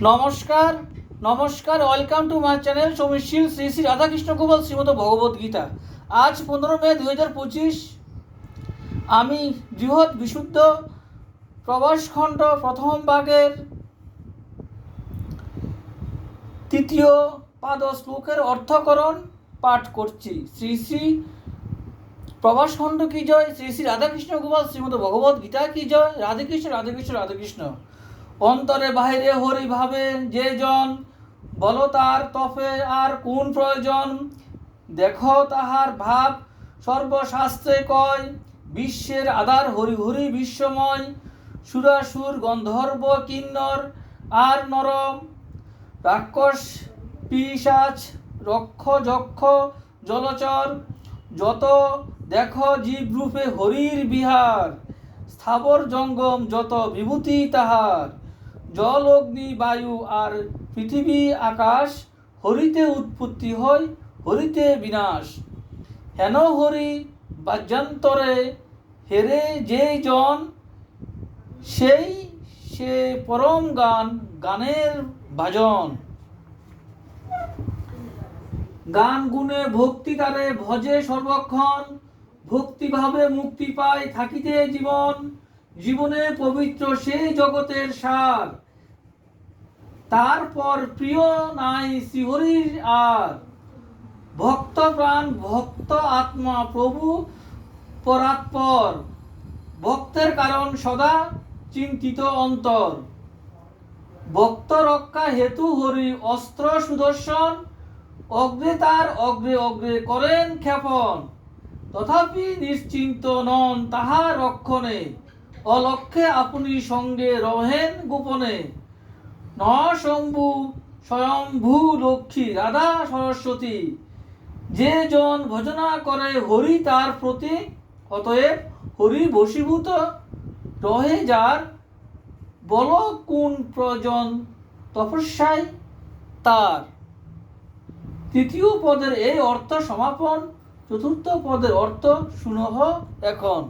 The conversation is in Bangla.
নমস্কার নমস্কার ওয়েলকাম টু মাই চ্যানেল সৌমিশীল শ্রী শ্রী রাধাকৃষ্ণ গোপাল শ্রীমদ ভগবত গীতা। আজ 15 মে 2025। আমি বৃহৎ বিশুদ্ধ প্রবাসখণ্ড প্রথম ভাগের তৃতীয় পাদ শ্লোকের অর্থকরণ পাঠ করছি। শ্রী শ্রী প্রবাসখণ্ড কি জয়, শ্রী শ্রী রাধাকৃষ্ণ গোপাল শ্রীমদ ভগবত গীতা কি জয়। রাধেকৃষ্ণ রাধেকৃষ্ণ রাধেকৃষ্ণ। অন্তরে বাহিরে হরি ভাবে যে জন, বলো তার তফে আর কোন প্রয়োজন। দেখো তাহার ভাব সর্বশাস্ত্রে কয়, বিশ্বের আধার হরি হরি বিশ্বময়। সুরাসুর গন্ধর্ব কিন্নর আর নরম, রাক্ষস পিশাচ রক্ষ যক্ষ জলচর, যত দেখো জীবরূপে হরির বিহার। স্থাবর জঙ্গম যত বিভূতি তাহার, জল অগ্নি বায়ু আর পৃথিবী আকাশ। হরিতে উৎপত্তি হয় হরিতে বিনাশ। হেন হরি বাজ্যান্তরে হেরে যেই জন, সেই সে পরম গান গানের ভাজন। গান গুণে ভক্তি তারে ভজে সর্বক্ষণ, ভক্তিভাবে মুক্তি পায় থাকিতে জীবন। জীবনে পবিত্র সেই জগতের সার, তারপর প্রিয় নাই শ্রীহরির আর। ভক্ত প্রাণ ভক্ত আত্মা প্রভু পরাৎপর, ভক্তের কারণ সদা চিন্তিত অন্তর। ভক্ত রক্ষা হেতু হরি অস্ত্র সুদর্শন, অগ্রে তার অগ্রে অগ্রে করেন ক্ষেপণ। তথাপি নিশ্চিন্ত নন তাহার রক্ষণে, অলক্ষ্যে আপনি সঙ্গে রহেন গোপনে। ন শম্ভু স্বয়ম্ভু লক্ষ্মী রাধা সরস্বতী, যে জন ভজনা করে হরি তার প্রতি। অতএব হরি বশীভূত রহে যার, বল কোন প্রয়োজন তপস্যায় তার। তৃতীয় পদের এই অর্থ সমাপন, চতুর্থ পদের অর্থ শুনহ এখন।